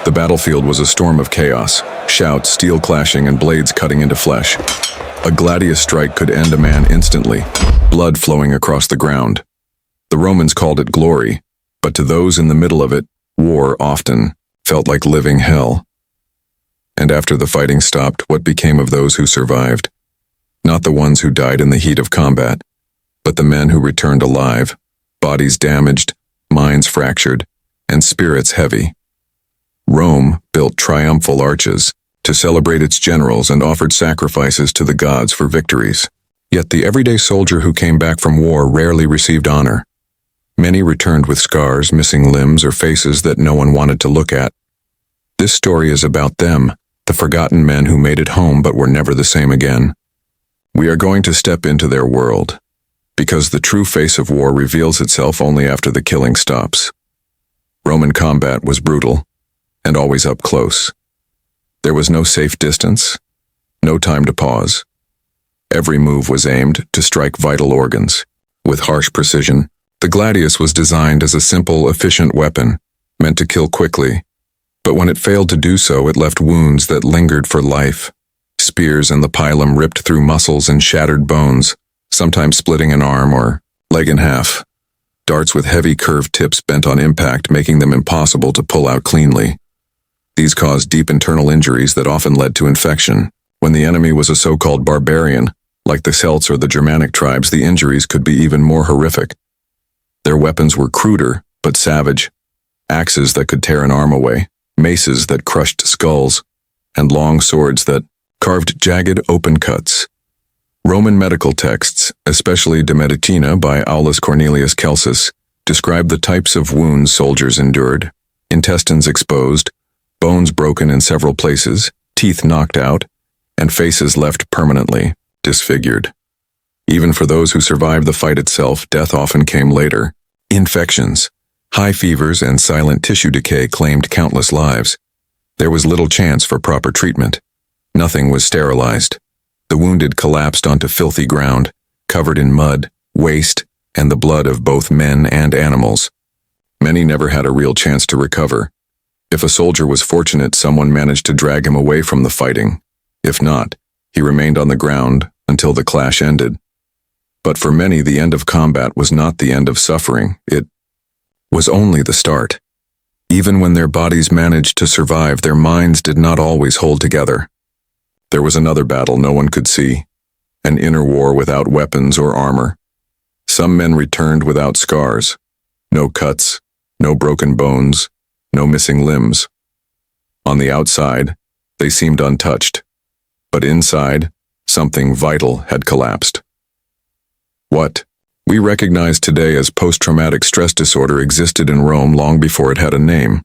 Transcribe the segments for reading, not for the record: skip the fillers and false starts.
The battlefield was a storm of chaos, shouts, steel clashing, and blades cutting into flesh. A gladius strike could end a man instantly, blood flowing across the ground. The Romans called it glory, but to those in the middle of it, war often felt like living hell. And after the fighting stopped, what became of those who survived? Not the ones who died in the heat of combat, but the men who returned alive, bodies damaged, minds fractured, and spirits heavy. Rome built triumphal arches to celebrate its generals and offered sacrifices to the gods for victories. Yet the everyday soldier who came back from war rarely received honor. Many returned with scars, missing limbs, or faces that no one wanted to look at. This story is about them, the forgotten men who made it home but were never the same again. We are going to step into their world, because the true face of war reveals itself only after the killing stops. Roman combat was brutal, and always up close. There was no safe distance, no time to pause. Every move was aimed to strike vital organs. With harsh precision, the gladius was designed as a simple, efficient weapon, meant to kill quickly. But when it failed to do so, it left wounds that lingered for life. Spears in the pilum ripped through muscles and shattered bones, sometimes splitting an arm or leg in half. Darts with heavy curved tips bent on impact, making them impossible to pull out cleanly. These caused deep internal injuries that often led to infection. When the enemy was a so-called barbarian, like the Celts or the Germanic tribes, the injuries could be even more horrific. Their weapons were cruder, but savage. Axes that could tear an arm away, maces that crushed skulls, and long swords that carved jagged open cuts. Roman medical texts, especially De Medicina by Aulus Cornelius Celsus, describe the types of wounds soldiers endured: intestines exposed, bones broken in several places, teeth knocked out, and faces left permanently disfigured. Even for those who survived the fight itself, death often came later. Infections, high fevers, and silent tissue decay claimed countless lives. There was little chance for proper treatment. Nothing was sterilized. The wounded collapsed onto filthy ground, covered in mud, waste, and the blood of both men and animals. Many never had a real chance to recover. If a soldier was fortunate, someone managed to drag him away from the fighting. If not, he remained on the ground until the clash ended. But for many, the end of combat was not the end of suffering. It was only the start. Even when their bodies managed to survive, their minds did not always hold together. There was another battle no one could see, an inner war without weapons or armor. Some men returned without scars, no cuts, no broken bones, no missing limbs. On the outside, they seemed untouched, but inside, something vital had collapsed. What we recognize today as post-traumatic stress disorder existed in Rome long before it had a name.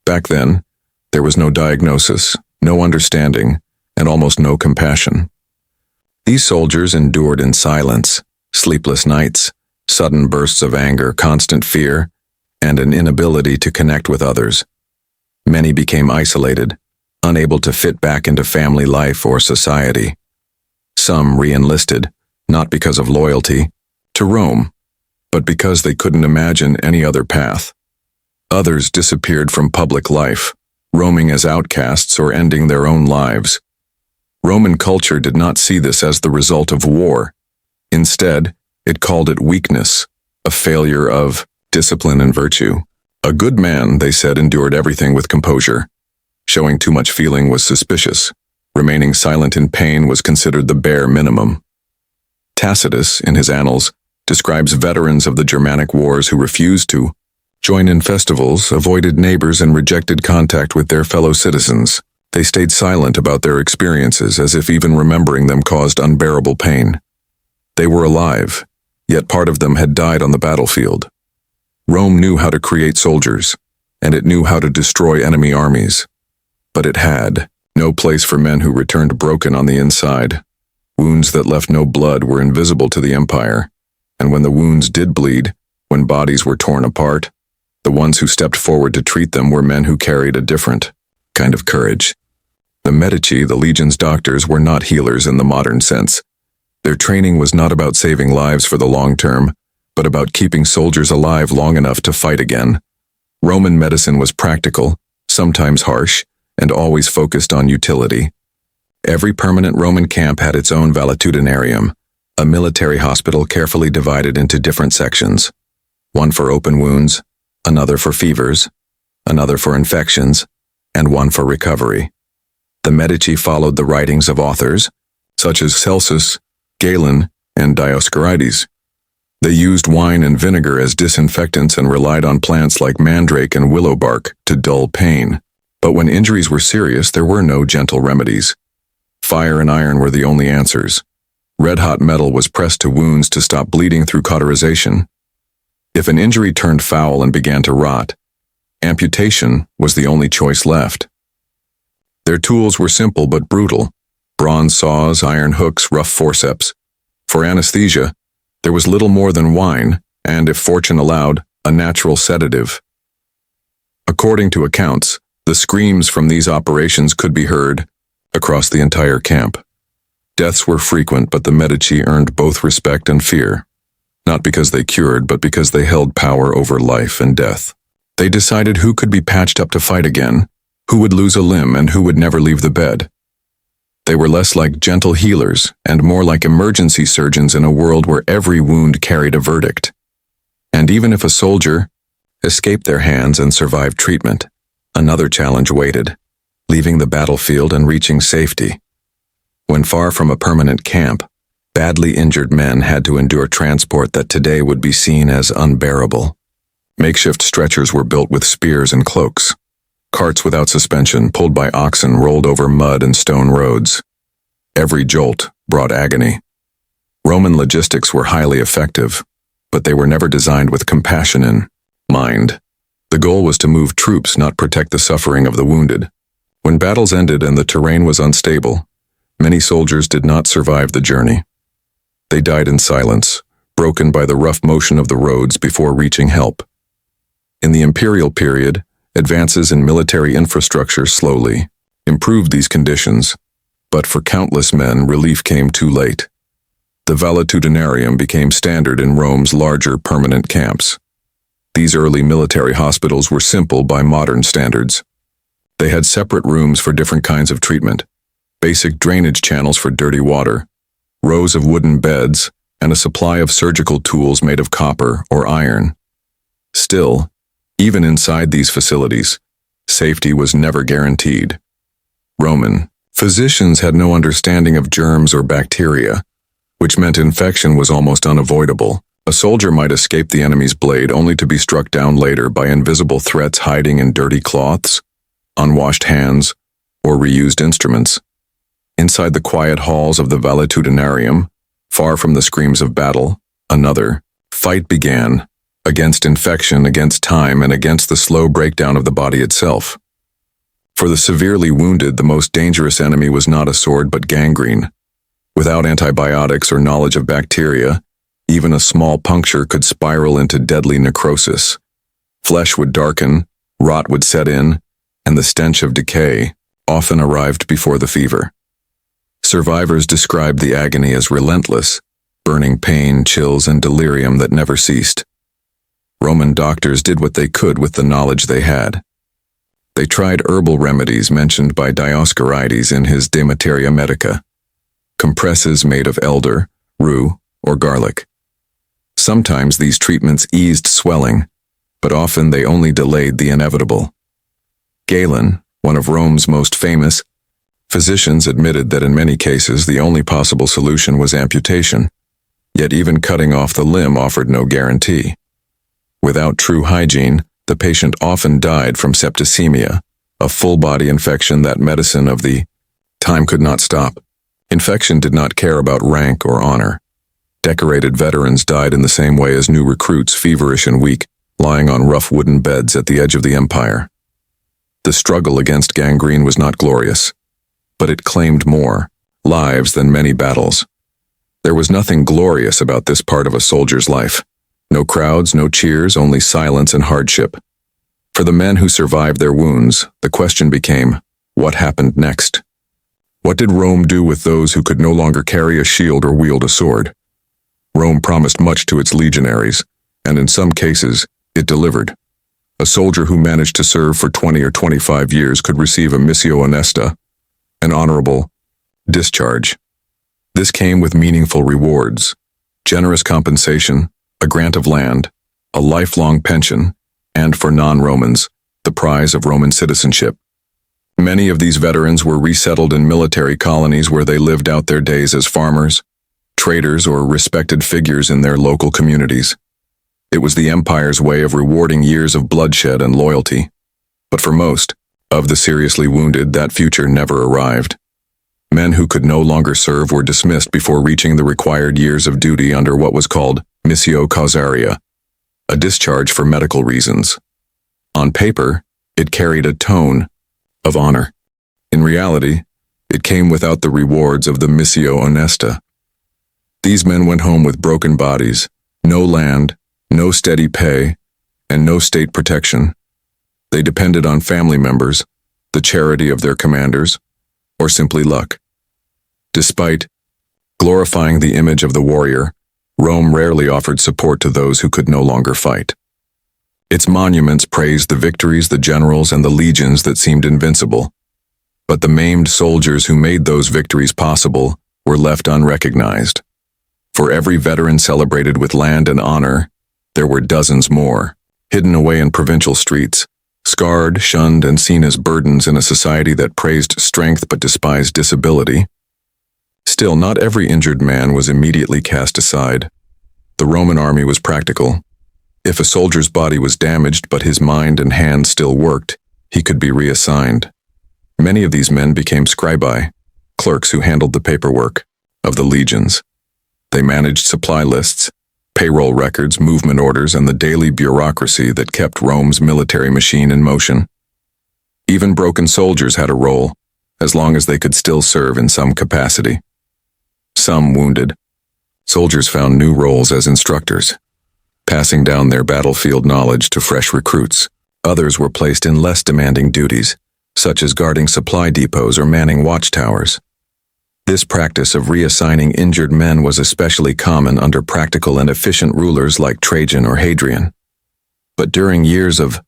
Back then, there was no diagnosis, no understanding, and almost no compassion. These soldiers endured in silence, sleepless nights, sudden bursts of anger, constant fear, and an inability to connect with others. Many became isolated, unable to fit back into family life or society. Some re-enlisted, not because of loyalty to Rome, but because they couldn't imagine any other path. Others disappeared from public life, roaming as outcasts or ending their own lives. Roman culture did not see this as the result of war. Instead, it called it weakness, a failure of discipline and virtue. A good man, they said, endured everything with composure. Showing too much feeling was suspicious. Remaining silent in pain was considered the bare minimum. Tacitus, in his Annals, describes veterans of the Germanic wars who refused to join in festivals, avoided neighbors, and rejected contact with their fellow citizens. They stayed silent about their experiences, as if even remembering them caused unbearable pain. They were alive, yet part of them had died on the battlefield. Rome knew how to create soldiers, and it knew how to destroy enemy armies. But it had no place for men who returned broken on the inside. Wounds that left no blood were invisible to the empire, and when the wounds did bleed, when bodies were torn apart, the ones who stepped forward to treat them were men who carried a different kind of courage. The Medici, the legion's doctors, were not healers in the modern sense. Their training was not about saving lives for the long term, but about keeping soldiers alive long enough to fight again. Roman medicine was practical, sometimes harsh, and always focused on utility. Every permanent Roman camp had its own valetudinarium, a military hospital carefully divided into different sections. One for open wounds, another for fevers, another for infections, and one for recovery. The Medici followed the writings of authors, such as Celsus, Galen, and Dioscorides. They used wine and vinegar as disinfectants and relied on plants like mandrake and willow bark to dull pain. But when injuries were serious, there were no gentle remedies. Fire and iron were the only answers. Red-hot metal was pressed to wounds to stop bleeding through cauterization. If an injury turned foul and began to rot, amputation was the only choice left. Their tools were simple but brutal: bronze saws, iron hooks, rough forceps. For anesthesia, there was little more than wine, and, if fortune allowed, a natural sedative. According to accounts, the screams from these operations could be heard across the entire camp. Deaths were frequent, but the Medici earned both respect and fear, not because they cured, but because they held power over life and death. They decided who could be patched up to fight again, who would lose a limb, and who would never leave the bed. They were less like gentle healers and more like emergency surgeons in a world where every wound carried a verdict. And even if a soldier escaped their hands and survived treatment, another challenge waited: leaving the battlefield and reaching safety. When far from a permanent camp, badly injured men had to endure transport that today would be seen as unbearable. Makeshift stretchers were built with spears and cloaks. Carts without suspension, pulled by oxen, rolled over mud and stone roads. Every jolt brought agony. Roman logistics were highly effective, but they were never designed with compassion in mind. The goal was to move troops, not protect the suffering of the wounded. When battles ended and the terrain was unstable, many soldiers did not survive the journey. They died in silence, broken by the rough motion of the roads before reaching help. In the imperial period, advances in military infrastructure slowly improved these conditions, but for countless men, relief came too late. The valetudinarium became standard in Rome's larger permanent camps. These early military hospitals were simple by modern standards. They had separate rooms for different kinds of treatment, basic drainage channels for dirty water, rows of wooden beds, and a supply of surgical tools made of copper or iron. Still, even inside these facilities, safety was never guaranteed. Roman physicians had no understanding of germs or bacteria, which meant infection was almost unavoidable. A soldier might escape the enemy's blade only to be struck down later by invisible threats hiding in dirty cloths, unwashed hands, or reused instruments. Inside the quiet halls of the valetudinarium, far from the screams of battle, another fight began. Against infection, against time, and against the slow breakdown of the body itself. For the severely wounded, the most dangerous enemy was not a sword but gangrene. Without antibiotics or knowledge of bacteria, even a small puncture could spiral into deadly necrosis. Flesh would darken, rot would set in, and the stench of decay often arrived before the fever. Survivors described the agony as relentless, burning pain, chills, and delirium that never ceased. Roman doctors did what they could with the knowledge they had. They tried herbal remedies mentioned by Dioscorides in his De Materia Medica, compresses made of elder, rue, or garlic. Sometimes these treatments eased swelling, but often they only delayed the inevitable. Galen, one of Rome's most famous physicians, admitted that in many cases the only possible solution was amputation, yet even cutting off the limb offered no guarantee. Without true hygiene, the patient often died from septicemia, a full-body infection that medicine of the time could not stop. Infection did not care about rank or honor. Decorated veterans died in the same way as new recruits, feverish and weak, lying on rough wooden beds at the edge of the empire. The struggle against gangrene was not glorious, but it claimed more lives than many battles. There was nothing glorious about this part of a soldier's life. No crowds, no cheers, only silence and hardship. For the men who survived their wounds, the question became, what happened next? What did Rome do with those who could no longer carry a shield or wield a sword? Rome promised much to its legionaries, and in some cases, it delivered. A soldier who managed to serve for 20 or 25 years could receive a missio honesta, an honorable discharge. This came with meaningful rewards, generous compensation, a grant of land, a lifelong pension, and for non-Romans, the prize of Roman citizenship. Many of these veterans were resettled in military colonies where they lived out their days as farmers, traders, or respected figures in their local communities. It was the empire's way of rewarding years of bloodshed and loyalty. But for most of the seriously wounded, that future never arrived. Men who could no longer serve were dismissed before reaching the required years of duty under what was called missio causaria, a discharge for medical reasons. On paper, it carried a tone of honor. In reality, it came without the rewards of the missio honesta. These men went home with broken bodies, no land, no steady pay, and no state protection. They depended on family members, the charity of their commanders, or simply luck. Despite glorifying the image of the warrior, Rome rarely offered support to those who could no longer fight. Its monuments praised the victories, the generals, and the legions that seemed invincible. But the maimed soldiers who made those victories possible were left unrecognized. For every veteran celebrated with land and honor, there were dozens more, hidden away in provincial streets, scarred, shunned, and seen as burdens in a society that praised strength but despised disability. Still, not every injured man was immediately cast aside. The Roman army was practical. If a soldier's body was damaged but his mind and hands still worked, he could be reassigned. Many of these men became scribae, clerks who handled the paperwork of the legions. They managed supply lists, payroll records, movement orders, and the daily bureaucracy that kept Rome's military machine in motion. Even broken soldiers had a role, as long as they could still serve in some capacity. Some wounded soldiers found new roles as instructors, passing down their battlefield knowledge to fresh recruits. Others were placed in less demanding duties, such as guarding supply depots or manning watchtowers. This practice of reassigning injured men was especially common under practical and efficient rulers like Trajan or Hadrian. But during years of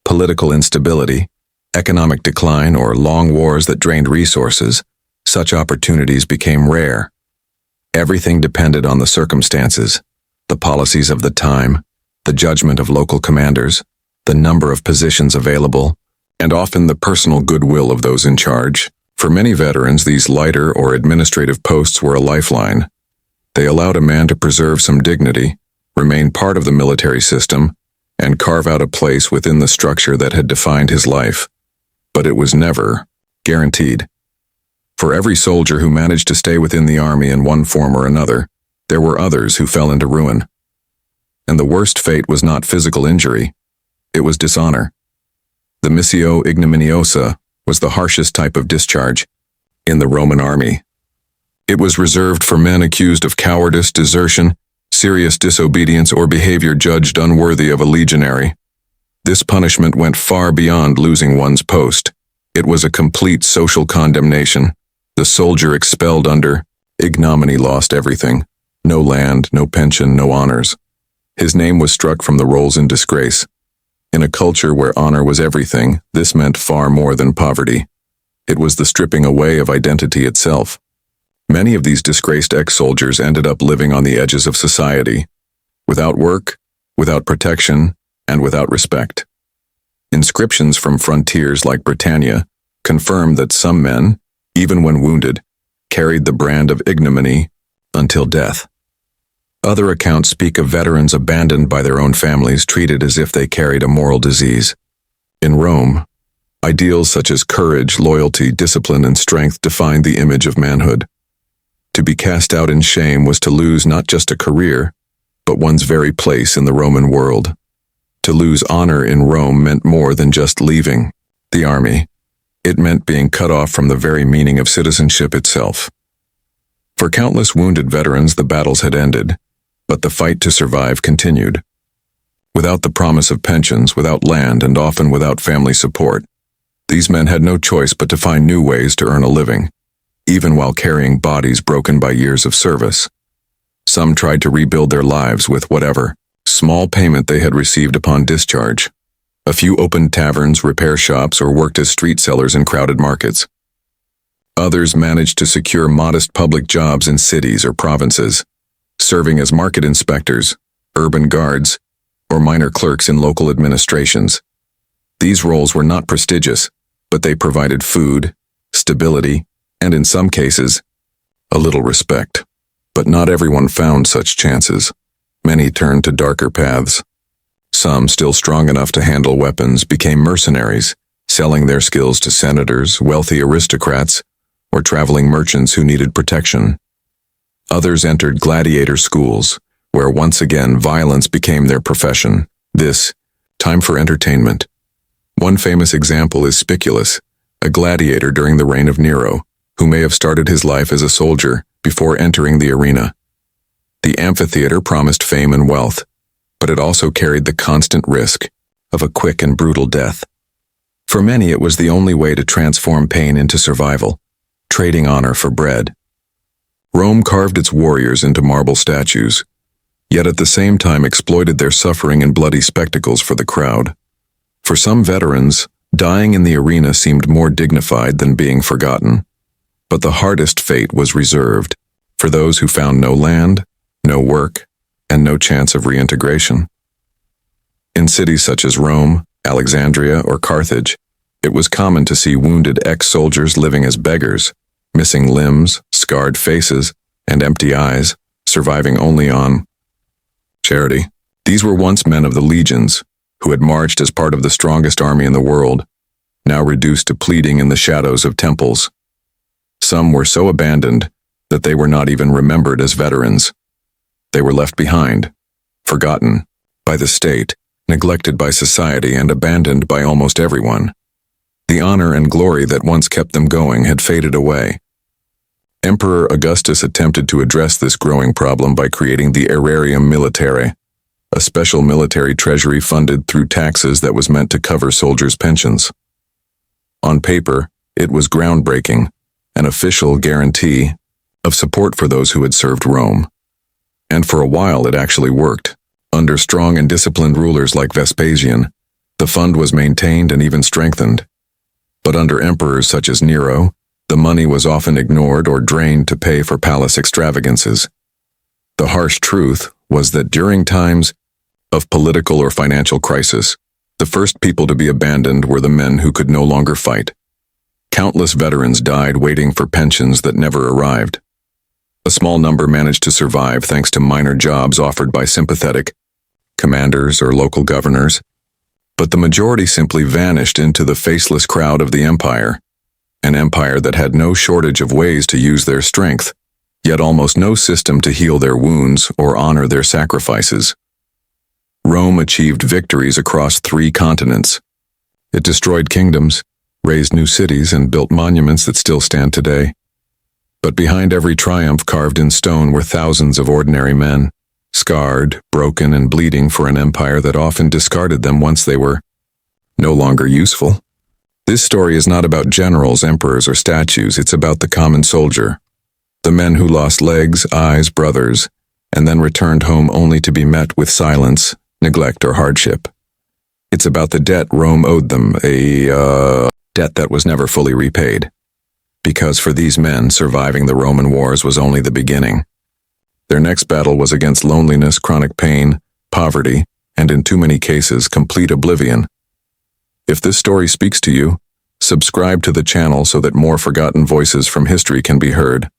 political instability, economic decline, or long wars that drained resources, such opportunities became rare. Everything depended on the circumstances, the policies of the time, the judgment of local commanders, the number of positions available, and often the personal goodwill of those in charge. For many veterans, these lighter or administrative posts were a lifeline. They allowed a man to preserve some dignity, remain part of the military system, and carve out a place within the structure that had defined his life. But it was never guaranteed. For every soldier who managed to stay within the army in one form or another, there were others who fell into ruin. And the worst fate was not physical injury, it was dishonor. The missio ignominiosa was the harshest type of discharge in the Roman army. It was reserved for men accused of cowardice, desertion, serious disobedience, or behavior judged unworthy of a legionary. This punishment went far beyond losing one's post. It was a complete social condemnation. The soldier expelled under ignominy lost everything. No land, no pension, no honors. His name was struck from the rolls in disgrace. In a culture where honor was everything, this meant far more than poverty. It was the stripping away of identity itself. Many of these disgraced ex-soldiers ended up living on the edges of society, without work, without protection, and without respect. Inscriptions from frontiers like Britannia confirm that some men, even when wounded, carried the brand of ignominy until death. Other accounts speak of veterans abandoned by their own families, treated as if they carried a moral disease. In Rome, ideals such as courage, loyalty, discipline, and strength defined the image of manhood. To be cast out in shame was to lose not just a career, but one's very place in the Roman world. To lose honor in Rome meant more than just leaving the army. It meant being cut off from the very meaning of citizenship itself. For countless wounded veterans, the battles had ended, but the fight to survive continued. Without the promise of pensions, without land, and often without family support, these men had no choice but to find new ways to earn a living, even while carrying bodies broken by years of service. Some tried to rebuild their lives with whatever small payment they had received upon discharge. A few opened taverns, repair shops, or worked as street sellers in crowded markets. Others managed to secure modest public jobs in cities or provinces, serving as market inspectors, urban guards, or minor clerks in local administrations. These roles were not prestigious, but they provided food, stability, and in some cases, a little respect. But not everyone found such chances. Many turned to darker paths. Some, still strong enough to handle weapons, became mercenaries, selling their skills to senators, wealthy aristocrats, or traveling merchants who needed protection. Others entered gladiator schools, where once again violence became their profession. This, time for entertainment. One famous example is Spiculus, a gladiator during the reign of Nero, who may have started his life as a soldier before entering the arena. The amphitheater promised fame and wealth, but it also carried the constant risk of a quick and brutal death. For many, it was the only way to transform pain into survival, trading honor for bread. Rome carved its warriors into marble statues, yet at the same time exploited their suffering in bloody spectacles for the crowd. For some veterans, dying in the arena seemed more dignified than being forgotten. But the hardest fate was reserved for those who found no land, no work, and no chance of reintegration. In cities such as Rome, Alexandria, or Carthage, it was common to see wounded ex-soldiers living as beggars, missing limbs, scarred faces, and empty eyes, surviving only on charity. These were once men of the legions, who had marched as part of the strongest army in the world, now reduced to pleading in the shadows of temples. Some were so abandoned that they were not even remembered as veterans. They were left behind, forgotten by the state, neglected by society, and abandoned by almost everyone. The honor and glory that once kept them going had faded away. Emperor Augustus attempted to address this growing problem by creating the Aerarium Militare, a special military treasury funded through taxes that was meant to cover soldiers' pensions. On paper, it was groundbreaking, an official guarantee of support for those who had served Rome. And for a while it actually worked. Under strong and disciplined rulers like Vespasian, the fund was maintained and even strengthened. But under emperors such as Nero, the money was often ignored or drained to pay for palace extravagances. The harsh truth was that during times of political or financial crisis, the first people to be abandoned were the men who could no longer fight. Countless veterans died waiting for pensions that never arrived. A small number managed to survive thanks to minor jobs offered by sympathetic commanders or local governors, but the majority simply vanished into the faceless crowd of the empire, an empire that had no shortage of ways to use their strength, yet almost no system to heal their wounds or honor their sacrifices. Rome achieved victories across 3 continents. It destroyed kingdoms, raised new cities, and built monuments that still stand today. But behind every triumph carved in stone were thousands of ordinary men, scarred, broken, and bleeding for an empire that often discarded them once they were no longer useful. This story is not about generals, emperors, or statues. It's about the common soldier, the men who lost legs, eyes, brothers, and then returned home only to be met with silence, neglect, or hardship. It's about the debt Rome owed them, a debt that was never fully repaid. Because for these men, surviving the Roman wars was only the beginning. Their next battle was against loneliness, chronic pain, poverty, and in too many cases, complete oblivion. If this story speaks to you, subscribe to the channel so that more forgotten voices from history can be heard,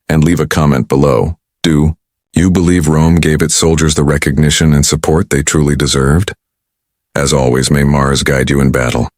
and leave a comment below. Do you believe Rome gave its soldiers the recognition and support they truly deserved? As always, may Mars guide you in battle.